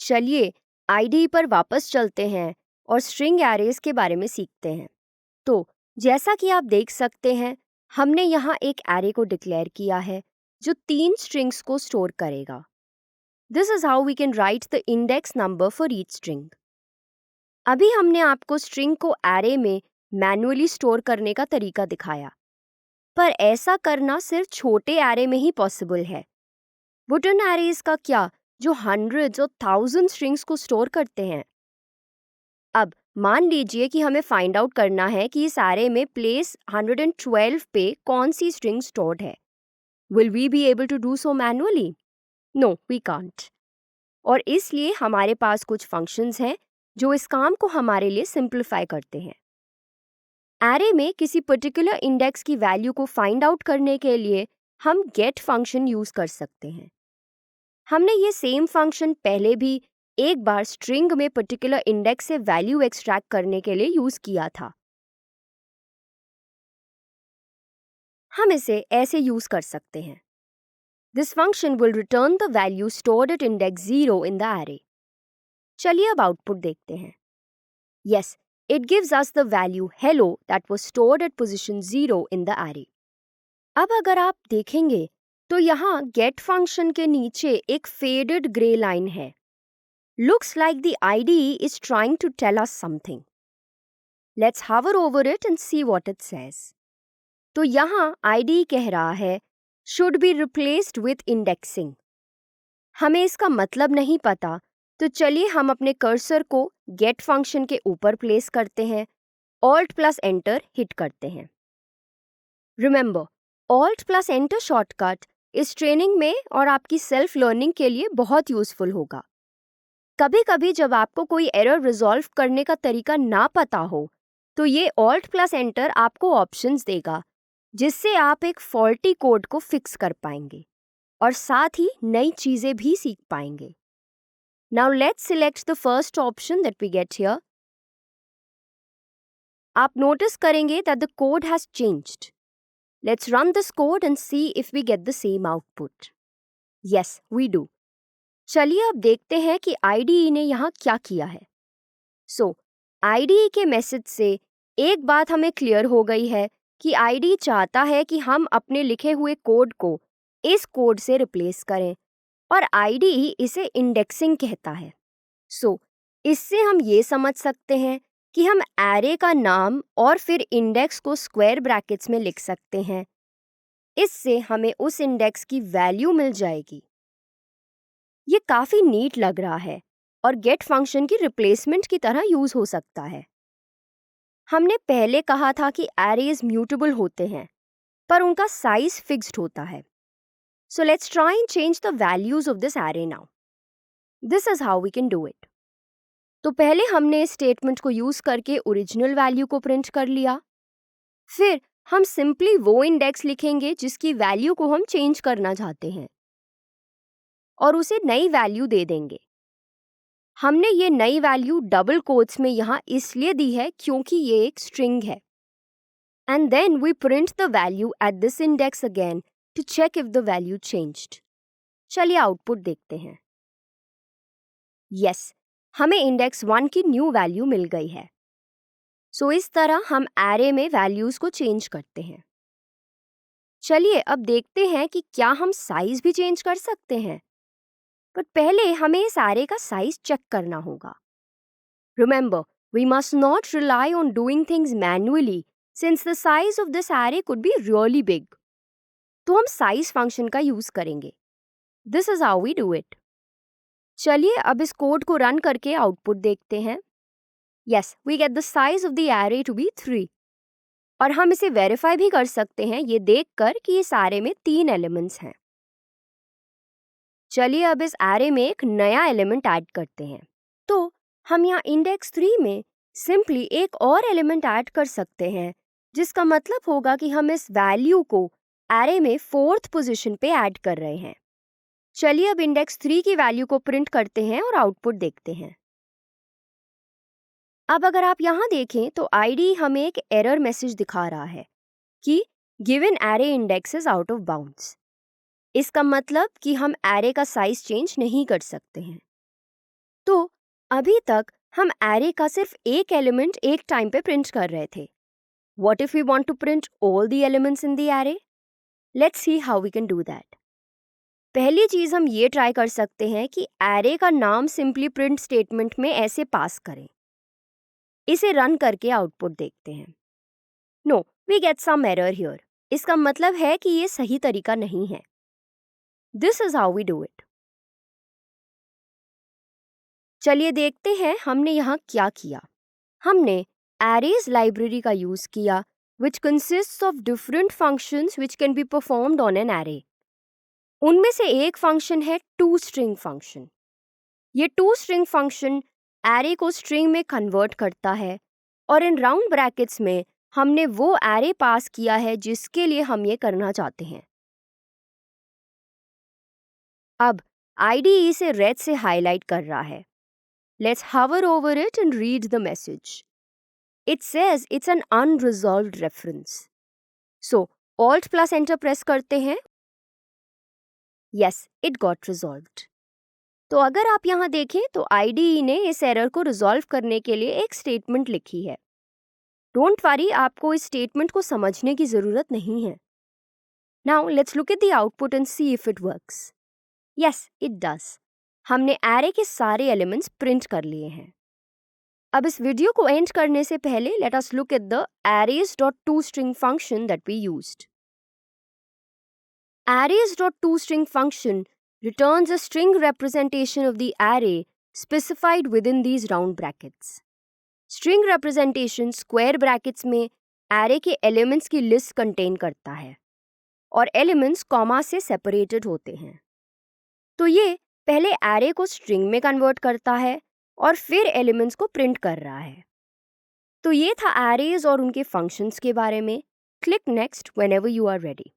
चलिए आईडी पर वापस चलते हैं और स्ट्रिंग एरेज के बारे में सीखते हैं। तो जैसा कि आप देख सकते हैं, हमने यहाँ एक एरे को डिक्लेयर किया है जो 3 स्ट्रिंग्स को स्टोर करेगा। This is how we can write the index number for each string. अभी हमने आपको स्ट्रिंग को एरे में मैन्युअली स्टोर करने का तरीका दिखाया, पर ऐसा करना सिर्फ छोटे एरे में ही पॉसिबल है। वुडन एरेज का क्या, जो हंड्रेड्स और थाउजेंड स्ट्रिंग्स को स्टोर करते हैं? अब मान लीजिए कि हमें फाइंड आउट करना है कि इस एरे में प्लेस 112 पे कौन सी स्ट्रिंग स्टोर्ड है। Will we be able to do so manually? No, we can't. और इसलिए हमारे पास कुछ फंक्शंस हैं जो इस काम को हमारे लिए सिंप्लीफाई करते हैं। एरे में किसी पर्टिकुलर इंडेक्स की वैल्यू को फाइंड आउट करने के लिए हम गेट फंक्शन यूज कर सकते हैं। हमने ये सेम फंक्शन पहले भी एक बार स्ट्रिंग में पर्टिकुलर इंडेक्स से वैल्यू एक्सट्रैक्ट करने के लिए यूज किया था। हम इसे ऐसे यूज कर सकते हैं। This function will return the value stored at index 0 in the array. चलिए अब आउटपुट देखते हैं। Yes, it gives us the value hello that was stored at position 0 in the array. अब अगर आप देखेंगे तो यहाँ get फंक्शन के नीचे एक faded gray line है। Looks like the IDE is trying to tell us something. Let's hover over it and see what it says. तो यहाँ IDE कह रहा है should be replaced with indexing. हमें इसका मतलब नहीं पता, तो चलिए हम अपने कर्सर को गेट फंक्शन के ऊपर प्लेस करते हैं, Alt प्लस एंटर हिट करते हैं। Remember, Alt plus enter shortcut इस ट्रेनिंग में और आपकी सेल्फ लर्निंग के लिए बहुत यूजफुल होगा। कभी कभी जब आपको कोई एरर रिजॉल्व करने का तरीका ना पता हो, तो ये Alt प्लस एंटर आपको ऑप्शंस देगा जिससे आप एक फॉल्टी कोड को फिक्स कर पाएंगे और साथ ही नई चीजें भी सीख पाएंगे। Now let's select the first option that we get here. आप नोटिस करेंगे that the code has changed. Let's run this code and see if we get the same output. Yes, we do. चलिए अब देखते हैं कि IDE ने यहाँ क्या किया है। So, IDE के मैसेज से एक बात हमें क्लियर हो गई है कि IDE चाहता है कि हम अपने लिखे हुए कोड को इस कोड से रिप्लेस करें और IDE इसे इंडेक्सिंग कहता है। So, इससे हम ये समझ सकते हैं कि हम एरे का नाम और फिर इंडेक्स को स्क्वायर ब्रैकेट्स में लिख सकते हैं। इससे हमें उस इंडेक्स की वैल्यू मिल जाएगी। ये काफी नीट लग रहा है और गेट फंक्शन की रिप्लेसमेंट की तरह यूज हो सकता है। हमने पहले कहा था कि एरेज म्यूटेबल होते हैं, पर उनका साइज फिक्स्ड होता है। So let's try and change the values of this array now. This is how we can do it. तो पहले हमने इस स्टेटमेंट को यूज करके ओरिजिनल वैल्यू को प्रिंट कर लिया। फिर हम सिंपली वो इंडेक्स लिखेंगे जिसकी वैल्यू को हम चेंज करना चाहते हैं और उसे नई वैल्यू दे देंगे। हमने ये नई वैल्यू डबल कोट्स में यहाँ इसलिए दी है क्योंकि ये एक स्ट्रिंग है। And then we print the value at this index again to check if the value changed. चलिए आउटपुट देखते हैं। यस, हमें इंडेक्स 1 की न्यू वैल्यू मिल गई है। सो इस तरह हम एरे में वैल्यूज को चेंज करते हैं। चलिए अब देखते हैं कि क्या हम साइज भी चेंज कर सकते हैं, बट पहले हमें इस एरे का साइज चेक करना होगा। Remember, we must not rely on doing things manually since the size of this array could be really big. तो हम साइज फंक्शन का यूज करेंगे। This is how we do it. चलिए अब इस कोड को रन करके आउटपुट देखते हैं। Yes, we get the size of the array to be 3. और हम इसे वेरीफाई भी कर सकते हैं ये देखकर कि इस एरे में 3 एलिमेंट्स हैं। चलिए अब इस एरे में एक नया एलिमेंट ऐड करते हैं। तो हम यहाँ इंडेक्स 3 में सिंपली एक और एलिमेंट ऐड कर सकते हैं, जिसका मतलब होगा कि हम इस वैल्यू को एरे में 4th पोजीशन पे ऐड कर रहे हैं। चलिए अब इंडेक्स 3 की वैल्यू को प्रिंट करते हैं और आउटपुट देखते हैं। अब अगर आप यहाँ देखें तो IDE हमें एक एरर मैसेज दिखा रहा है कि given array index is out of bounds. इसका मतलब कि हम एरे का साइज चेंज नहीं कर सकते हैं। तो अभी तक हम एरे का सिर्फ एक एलिमेंट एक टाइम पे प्रिंट कर रहे थे. What if we want to print all the elements in the array? Let's see how we can do that. पहली चीज हम ये ट्राई कर सकते हैं कि एरे का नाम सिंपली प्रिंट स्टेटमेंट में ऐसे पास करें. इसे रन करके आउटपुट देखते हैं. No, we get some error here. इसका मतलब है कि ये सही तरीका नहीं है. This is how we do it. चलिए देखते हैं हमने यहाँ क्या किया. हमने arrays लाइब्रेरी का यूज किया which consists of different functions which can be performed on an array. उनमें से एक फंक्शन है toString फंक्शन. ये toString फंक्शन array को string में कन्वर्ट करता है और इन राउंड ब्रैकेट्स में हमने वो array पास किया है जिसके लिए हम ये करना चाहते हैं. अब IDE से रेड से हाईलाइट कर रहा है. Let's hover over it and read the message. It says it's an unresolved reference. So, Alt plus Enter press करते हैं. Yes, it got resolved. तो अगर आप यहाँ देखें तो IDE ने इस एरर को रिजॉल्व करने के लिए एक स्टेटमेंट लिखी है. डोंट वरी, आपको इस स्टेटमेंट को समझने की ज़रूरत नहीं है. Now, let's look at the output and see if it works. Yes, it does. हमने एरे के सारे एलिमेंट्स प्रिंट कर लिए हैं. अब इस वीडियो को एंड करने से पहले let us look at the arrays.toString function that we used. arrays.toString function returns a string representation of the array specified within these round brackets. String representation square brackets में array के elements की list contain करता है और elements comma से separated होते हैं. तो ये पहले एरे को स्ट्रिंग में कन्वर्ट करता है और फिर एलिमेंट्स को प्रिंट कर रहा है. तो ये था एरेज और उनके फंक्शंस के बारे में. Click next whenever you are ready.